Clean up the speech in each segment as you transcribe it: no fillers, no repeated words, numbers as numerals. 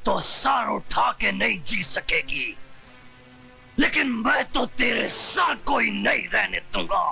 तो सर उठा के नहीं जी सकेगी, लेकिन मैं तो तेरे सर को ही नहीं रहने दूंगा।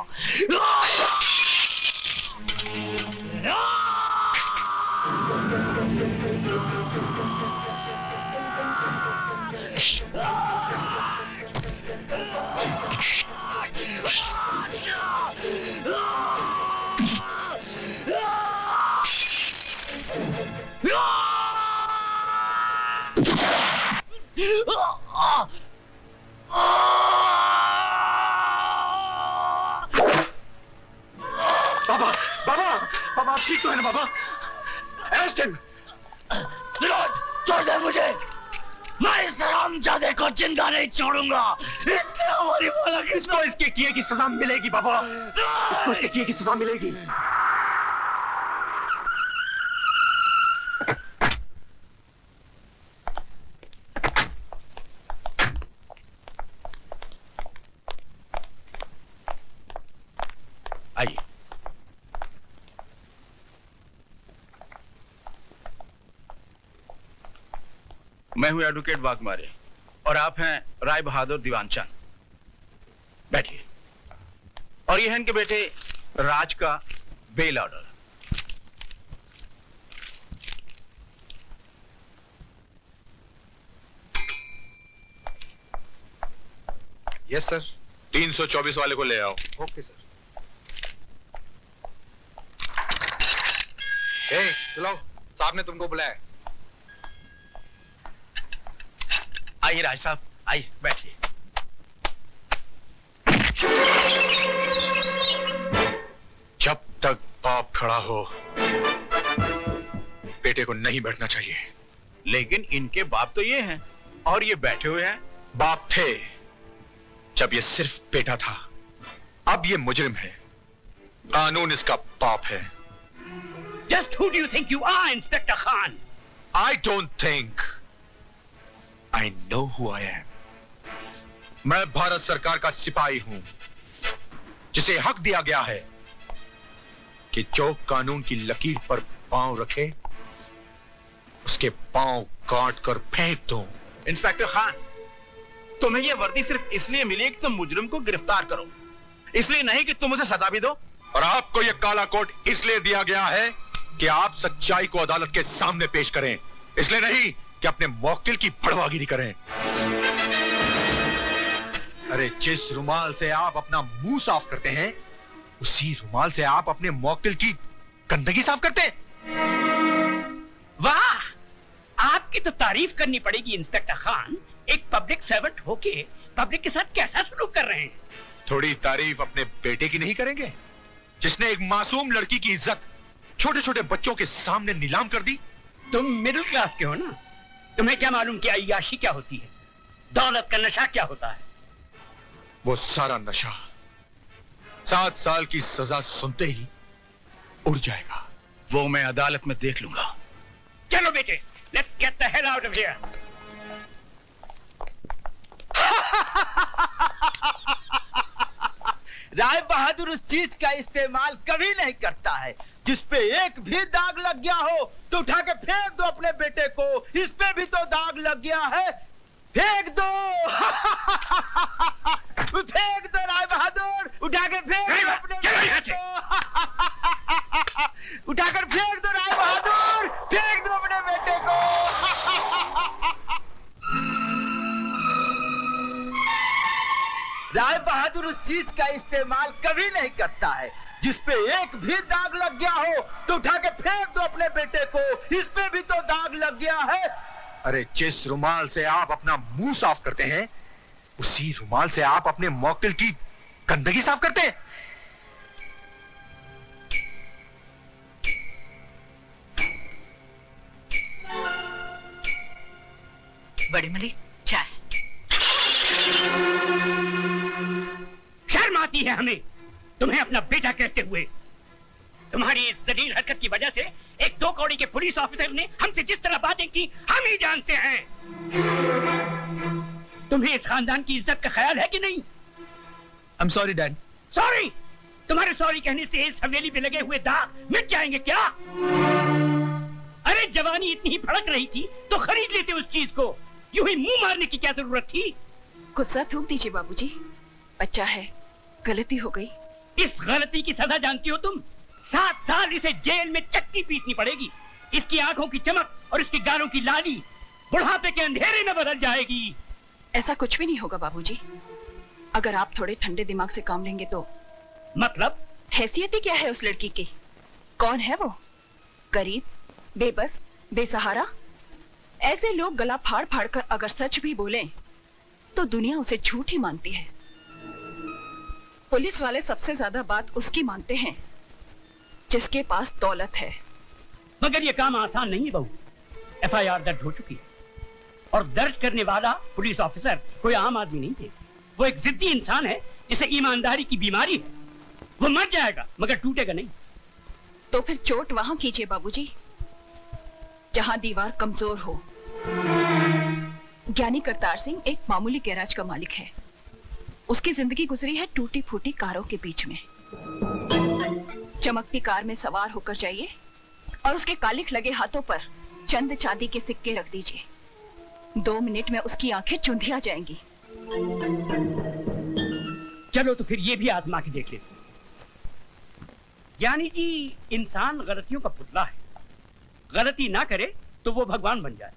बाबा ठीक तो है ना बाबा? Arrest him. विनोद छोड़ दे मुझे, मैं इस हरामजादे को जिंदा नहीं छोड़ूंगा। इसने हमारी भला इसको इसके किए की सजा मिलेगी बाबा, इसको इसके किए की सजा मिलेगी। आइए। मैं हूं एडवोकेट वाघमारे और आप हैं राय बहादुर दीवानचंद। बैठिए। और ये है इनके बेटे राज का बेल ऑर्डर। Yes sir. 324 वाले को ले आओ। Okay sir. बुलाओ, साहब ने तुमको बुलाया। आइए राज साहब, आइए बैठिए। जब तक बाप खड़ा हो बेटे को नहीं बैठना चाहिए। लेकिन इनके बाप तो ये हैं और ये बैठे हुए हैं। बाप थे जब ये सिर्फ बेटा था, अब ये मुजरिम है। कानून इसका बाप है। Just who do you think you are, Inspector Khan? I don't think. I know who I am. मैं भारत सरकार का सिपाही हूं, जिसे हक दिया गया है कि जो कानून की लकीर पर पांव रखे उसके पांव काट कर फेंक दो। इंस्पेक्टर खान, तुम्हें यह वर्दी सिर्फ इसलिए मिली कि तुम मुजरिम को गिरफ्तार करो, इसलिए नहीं कि तुम उसे सजा भी दो। और आपको यह काला कोट इसलिए दिया गया है कि आप सच्चाई को अदालत के सामने पेश करें, इसलिए नहीं कि अपने मौकिल की बड़वागिरी करें। अरे जिस रुमाल से आप अपना मुंह साफ करते हैं, उसी रुमाल से आप अपने मौकिल की गंदगी साफ करते हैं। वाह, आपकी तो तारीफ करनी पड़ेगी इंस्पेक्टर खान। एक पब्लिक सर्वेंट होके पब्लिक के साथ कैसा सलूक कर रहे हैं। थोड़ी तारीफ अपने बेटे की नहीं करेंगे, जिसने एक मासूम लड़की की इज्जत छोटे छोटे बच्चों के सामने नीलाम कर दी। तुम मिडिल क्लास के हो ना, तुम्हें क्या मालूम कि अय्याशी क्या होती है, दौलत का नशा क्या होता है। वो सारा नशा 7 साल की सजा सुनते ही उड़ जाएगा। वो मैं अदालत में देख लूंगा। चलो बेटे, let's get the hell out of here. Rai Bahadur उस चीज का इस्तेमाल कभी नहीं करता है जिस पे एक भी दाग लग गया हो तो उठा के फेंक दो अपने बेटे को। इस पे भी तो दाग लग गया है, फेंक दो। फेंक दो राय बहादुर, उठा के फेंक दो अपने बेटे को। उठाकर फेंक दो राय बहादुर, फेंक दो अपने बेटे को। राय बहादुर उस चीज का इस्तेमाल कभी नहीं करता है जिस पे एक भी दाग लग गया हो तो उठा के फेंक दो अपने बेटे को। इस पे भी तो दाग लग गया है। अरे जिस रुमाल से आप अपना मुंह साफ करते हैं, उसी रुमाल से आप अपने मौकिल की गंदगी साफ करते हैं। बड़ी मलिक, चाय। शर्म आती है हमें तुम्हें अपना बेटा कहते हुए। तुम्हारी इस जलील हरकत की वजह से एक 2 कौड़ी के पुलिस ऑफिसर ने हमसे जिस तरह बातें की हम ही जानते हैं। तुम्हें इस खानदान की इज्जत का ख्याल है कि नहीं? I'm sorry, Dad. सॉरी? तुम्हारे सॉरी कहने से इस हवेली पे लगे हुए दाग मिट जाएंगे क्या? अरे जवानी इतनी भड़क रही थी तो खरीद लेते उस चीज को, यूं ही मुंह मारने की क्या जरूरत थी? गुस्सा थूक दीजिए बाबूजी, बच्चा है, गलती हो गई। इस गलती की सजा जानती हो तुम? 7 साल इसे जेल में चक्की पीसनी पड़ेगी। इसकी आंखों की चमक और इसके गालों की लाली बुढ़ापे के अंधेरे में बदल जाएगी। ऐसा कुछ भी नहीं होगा बाबूजी, अगर आप थोड़े ठंडे दिमाग से काम लेंगे तो। मतलब? हैसियत ही क्या है उस लड़की की? कौन है वो? गरीब, बेबस, बेसहारा। ऐसे लोग गला फाड़ फाड़ कर अगर सच भी बोलें तो दुनिया उसे झूठ ही मानती है। पुलिस वाले सबसे ज्यादा बात उसकी मानते हैं जिसके पास दौलत है। मगर ये काम आसान नहीं है बहू। FIR दर्ज हो चुकी है और दर्ज करने वाला पुलिस ऑफिसर कोई आम आदमी नहीं थे। वो एक जिद्दी इंसान है जिसे ईमानदारी की बीमारी है। वो मर जाएगा मगर टूटेगा नहीं। तो फिर चोट वहां कीजिए बाबूजी जहां दीवार कमजोर हो। ज्ञानी करतार सिंह एक मामूली गैराज का मालिक है। उसकी जिंदगी गुजरी है टूटी फूटी कारों के बीच में। चमकती कार में सवार होकर जाइए और उसके कालिख लगे हाथों पर चंद चांदी के सिक्के रख दीजिए। 2 मिनट में उसकी आंखें चुंधिया जाएंगी। चलो तो फिर ये भी आजमा के देख लेते। ज्ञानी जी इंसान गलतियों का पुतला है। गलती ना करे तो वो भगवान बन जाए।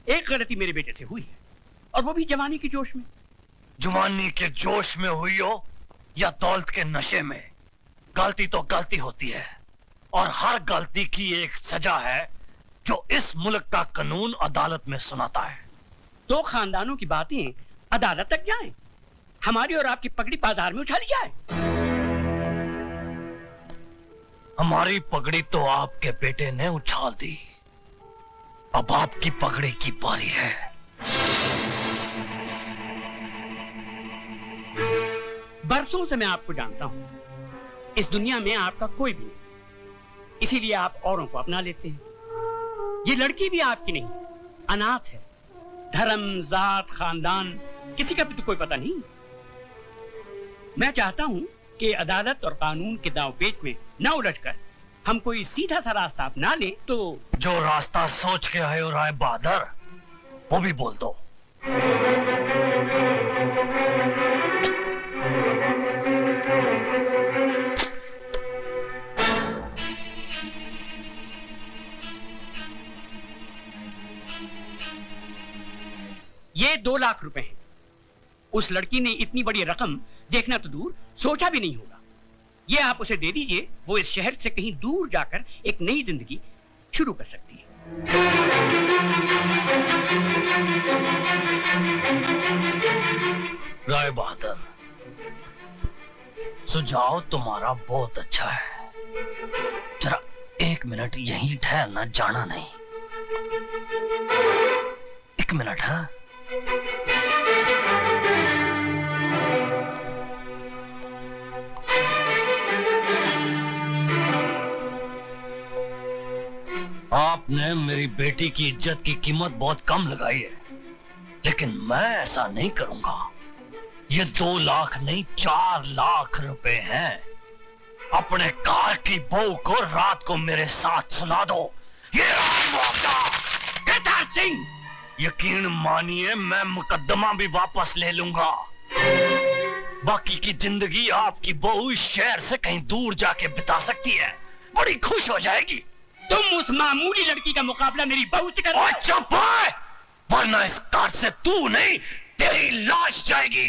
एक गलती मेरे बेटे से हुई है और वो भी जवानी के जोश में। जवानी के जोश में हुई हो या दौलत के नशे में, गलती तो गलती होती है और हर गलती की एक सजा है जो इस मुल्क का कानून अदालत में सुनाता है। तो खानदानों की बातें अदालत तक जाएं, हमारी और आपकी पगड़ी बाजार में उछाली जाए। हमारी पगड़ी तो आपके बेटे ने उछाल दी, अब आपकी पगड़ी की बारी है। बरसों से मैं आपको जानता हूं। इस दुनिया में आपका कोई भी नहीं, इसीलिए आप औरों को अपना लेते हैं। ये लड़की भी आपकी नहीं, अनाथ है। धर्म, जात, खानदान किसी का भी तो कोई पता नहीं। मैं चाहता हूं कि अदालत और कानून के दांवपेच में न उलझकर हम कोई सीधा सा रास्ता अपना लें। तो जो रास्ता सोच के आए हो राय बहादुर, वो भी बोल दो। ये 2 लाख रुपए हैं। उस लड़की ने इतनी बड़ी रकम देखना तो दूर, सोचा भी नहीं होगा। ये आप उसे दे दीजिए, वो इस शहर से कहीं दूर जाकर एक नई जिंदगी शुरू कर सकती है। राय बहादुर, सुझाव तुम्हारा बहुत अच्छा है। जरा 1 मिनट यहीं ठहरना, जाना नहीं। 1 मिनट। हाँ, आपने मेरी बेटी की इज्जत की कीमत बहुत कम लगाई है, लेकिन मैं ऐसा नहीं करूंगा। ये 2 लाख नहीं, 4 लाख रुपए हैं। अपने कार की बहू को रात को मेरे साथ सुला दो। ये करतार सिंह, यकीन मानिए मैं मुकदमा भी वापस ले लूंगा। बाकी की जिंदगी आपकी बहू इस शहर से कहीं दूर जाके बिता सकती है, बड़ी खुश हो जाएगी। तुम उस मामूली लड़की का मुकाबला मेरी बहू से कर। चुप है, वरना इस कार से तू नहीं तेरी लाश जाएगी।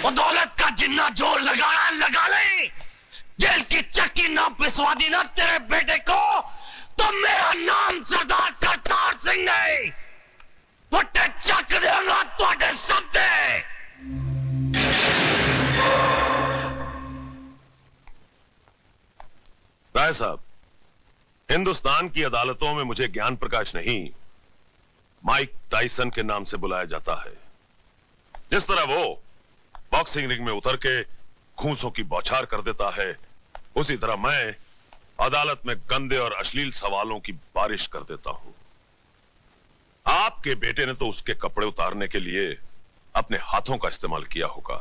वो दौलत का जिन्ना जोर लगाना लगा ले। जेल की चक्की ना पिसवा दी ना तेरे बेटे को, तो मेरा नाम सरदार करतार सिंह नहीं। फुटे चक देगा तुहाडे सबदे। राय साहब, हिंदुस्तान की अदालतों में मुझे ज्ञान प्रकाश नहीं, माइक टाइसन के नाम से बुलाया जाता है। जिस तरह वो बॉक्सिंग रिंग में उतर के घूंसों की बौछार कर देता है, उसी तरह मैं अदालत में गंदे और अश्लील सवालों की बारिश कर देता हूं। आपके बेटे ने तो उसके कपड़े उतारने के लिए अपने हाथों का इस्तेमाल किया होगा,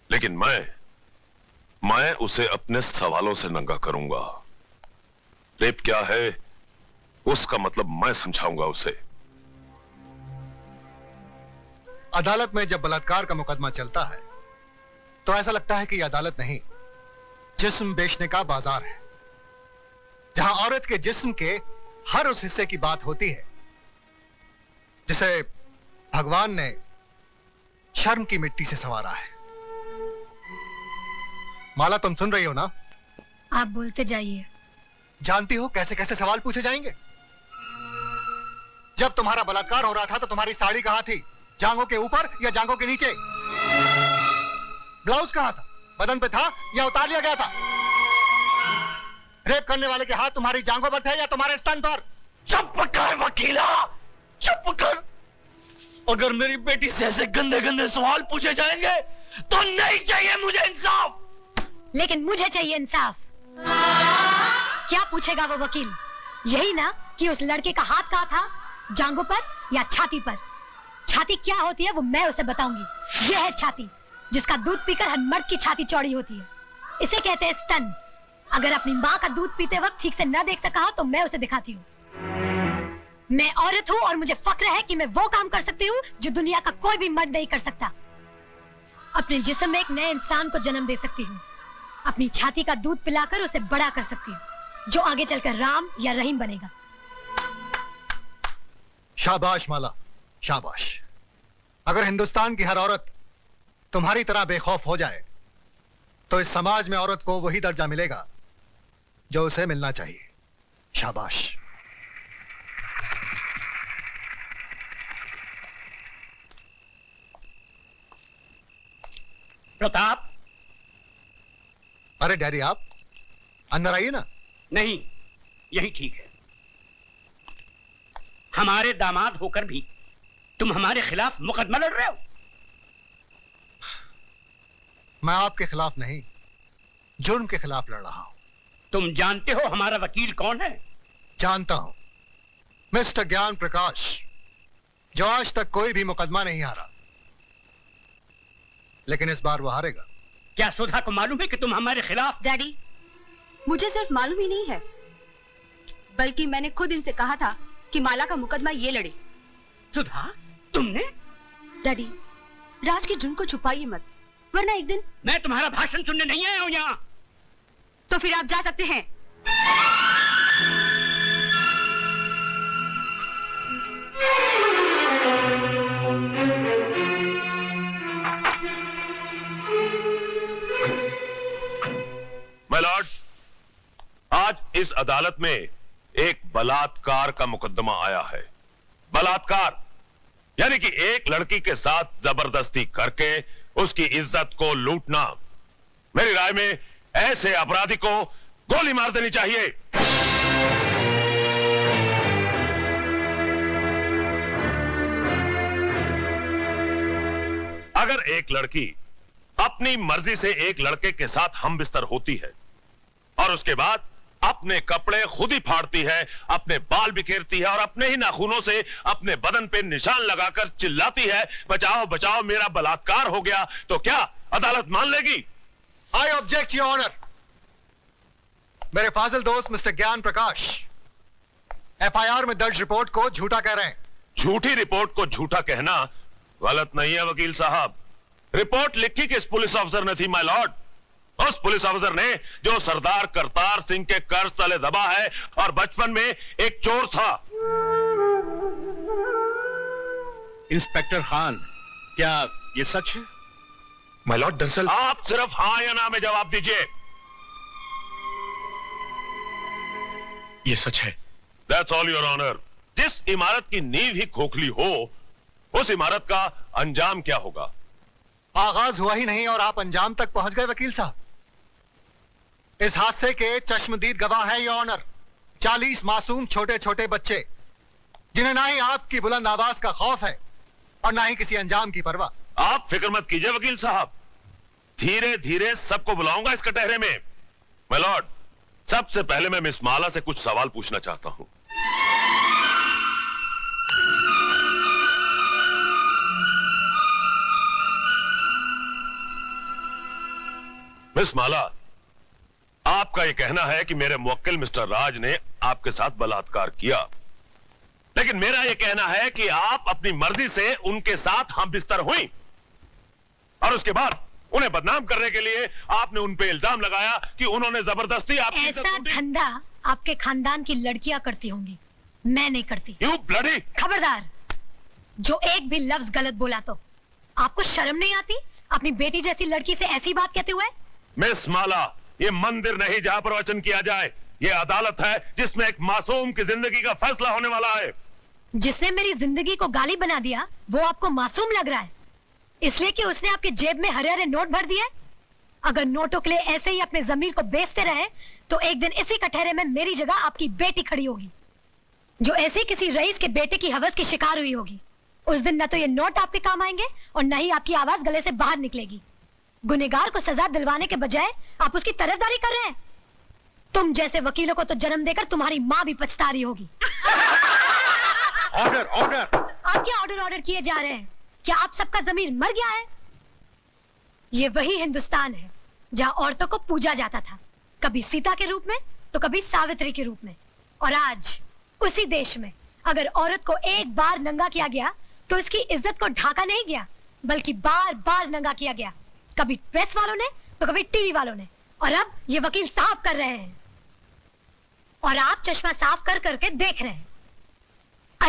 लेकिन मैं उसे अपने सवालों से नंगा करूंगा। रेप क्या है उसका मतलब मैं समझाऊंगा उसे। अदालत में जब बलात्कार का मुकदमा चलता है तो ऐसा लगता है कि यह अदालत नहीं, जिस्म बेचने का बाजार है, जहां औरत के जिस्म के हर उस हिस्से की बात होती है जिसे भगवान ने शर्म की मिट्टी से संवारा है। माला, तुम सुन रही हो ना? आप बोलते जाइए। जानती हो कैसे कैसे सवाल पूछे जाएंगे? जब तुम्हारा बलात्कार हो रहा था तो तुम्हारी साड़ी कहां थी? जांघों के ऊपर या जांघों के नीचे? ब्लाउज कहां था? बदन पे था या उतार लिया गया था? रेप करने वाले के हाथ तुम्हारी जांघों पर थे या तुम्हारे स्तन पर? चुप कर वकीला, चुप कर। अगर मेरी बेटी से ऐसे गंदे गंदे सवाल पूछे जाएंगे तो नहीं चाहिए मुझे इंसाफ। लेकिन मुझे चाहिए इंसाफ। क्या पूछेगा वो वकील? यही ना कि उस लड़के का हाथ कहाँ था, जांघों पर या छाती पर? छाती क्या होती है वो मैं उसे बताऊंगी। यह है छाती, जिसका दूध पीकर हर मर्द की छाती चौड़ी होती है। इसे कहते हैं स्तन। अगर अपनी माँ का दूध पीते वक्त ठीक से न देख सका हो तो मैं उसे दिखाती हूँ। मैं औरत हूँ और मुझे फक्र है कि मैं वो काम कर सकती हूँ जो दुनिया का कोई भी मर्द नहीं कर सकता। अपने जिस्म में एक नए इंसान को जन्म दे सकती हूँ। अपनी छाती का दूध पिलाकर उसे बड़ा कर सकती हूँ, जो आगे चलकर राम या रहीम बनेगा। शाबाश माला, शाबाश। अगर हिंदुस्तान की हर औरत तुम्हारी तरह बेखौफ हो जाए तो इस समाज में औरत को वही दर्जा मिलेगा जो उसे मिलना चाहिए। शाबाश। प्रताप। अरे डैडी, आप अंदर आइए ना। नहीं, यही ठीक है। हमारे दामाद होकर भी तुम हमारे खिलाफ मुकदमा लड़ रहे हो। मैं आपके खिलाफ नहीं, जुर्म के खिलाफ लड़ रहा हूं। तुम जानते हो हमारा वकील कौन है? जानता हूं, मिस्टर ज्ञान प्रकाश, जो आज तक कोई भी मुकदमा नहीं हारा, लेकिन इस बार वो हारेगा। क्या सुधा को मालूम है कि तुम हमारे खिलाफ? डैडी, मुझे सिर्फ मालूम ही नहीं है, बल्कि मैंने खुद इनसे कहा था कि माला का मुकदमा ये लड़े। सुधा, तुमने? डैडी, राज के जुर्म को छुपाइए मत, वरना एक दिन। मैं तुम्हारा भाषण सुनने नहीं आया हूं यहाँ। तो फिर आप जा सकते हैं। माय लॉर्ड, आज इस अदालत में एक बलात्कार का मुकदमा आया है। बलात्कार यानी कि एक लड़की के साथ जबरदस्ती करके उसकी इज्जत को लूटना। मेरी राय में ऐसे अपराधी को गोली मार देनी चाहिए। अगर एक लड़की अपनी मर्जी से एक लड़के के साथ हम बिस्तर होती है और उसके बाद अपने कपड़े खुद ही फाड़ती है, अपने बाल बिखेरती है और अपने ही नाखूनों से अपने बदन पे निशान लगाकर चिल्लाती है, बचाओ बचाओ मेरा बलात्कार हो गया, तो क्या अदालत मान लेगी? I object your honour. मेरे फाजिल दोस्त मिस्टर ज्ञान प्रकाश एफआईआर में दर्ज रिपोर्ट को झूठा कह रहे हैं। झूठी रिपोर्ट को झूठा कहना गलत नहीं है वकील साहब। रिपोर्ट लिखी किस पुलिस ऑफिसर ने थी माय लॉर्ड? उस पुलिस ऑफिसर ने जो सरदार करतार सिंह के कर्ज तले दबा है और बचपन में एक चोर था। इंस्पेक्टर खान, क्या ये सच है? माय लॉर्ड, दरअसल आप सिर्फ हाँ या ना में जवाब दीजिए। ये सच है। That's all your honour. जिस इमारत की नींव ही खोखली हो, उस इमारत का अंजाम क्या होगा? आगाज हुआ ही नहीं और आप अंजाम तक पहुंच गए वकील साहब। इस हादसे के चश्मदीद गवाह हैं योर ऑनर 40 मासूम छोटे छोटे बच्चे, जिन्हें ना ही आपकी बुलंद आवाज का खौफ है और ना ही किसी अंजाम की परवाह। आप फिक्र मत कीजिए वकील साहब, धीरे धीरे सबको बुलाऊंगा इस कटहरे में। माय लॉर्ड, सबसे पहले मैं मिस माला से कुछ सवाल पूछना चाहता हूं। मिस माला, आपका यह कहना है कि मेरे मुवक्किल मिस्टर राज ने आपके साथ बलात्कार किया, लेकिन मेरा यह कहना है कि आप अपनी मर्जी से उनके साथ हम बिस्तर हुई और उसके बाद उन्हें बदनाम करने के लिए आपने उन पे इल्जाम लगाया कि उन्होंने जबरदस्ती आपकी ऐसा धंधा आपके खानदान की लड़कियां करती होंगी, मैं नहीं करती। You bloody! खबरदार, जो एक भी लफ्ज गलत बोला तो आपको शर्म नहीं आती अपनी बेटी जैसी लड़की से ऐसी बात कहते हुए? मिस माला, ये मंदिर नहीं जहां पर वचन किया जाए, ये अदालत है जिसमें एक मासूम की जिंदगी का फैसला होने वाला है। जिसने मेरी जिंदगी को गाली बना दिया वो आपको मासूम लग रहा है, इसलिए कि उसने आपकी जेब में हरे हरे नोट भर दिए? अगर नोटों के लिए ऐसे ही अपने जमीर को बेचते रहे तो एक दिन इसी कटहरे में मेरी जगह आपकी बेटी खड़ी होगी, जो ऐसे किसी रईस के बेटे की हवस की शिकार हुई होगी। उस दिन न तो ये नोट आपके काम आएंगे और न ही आपकी आवाज गले से बाहर निकलेगी। गुनहगार को सजा दिलवाने के बजाय आप उसकी तरफदारी कर रहे हैं। तुम जैसे वकीलों को तो जन्म देकर तुम्हारी माँ भी पछता रही होगी। Order order! आप क्या ऑर्डर ऑर्डर किए जा रहे हैं? क्या आप सबका जमीर मर गया है? ये वही हिंदुस्तान है जहाँ औरतों को पूजा जाता था, कभी सीता के रूप में तो कभी सावित्री के रूप में। और आज उसी देश में अगर औरत को एक बार नंगा किया गया तो इसकी इज्जत को ढाका नहीं गया, बल्कि बार बार नंगा किया गया, कभी प्रेस वालों ने तो कभी टीवी वालों ने, और अब ये वकील साफ कर रहे हैं और आप चश्मा साफ कर करके देख रहे हैं।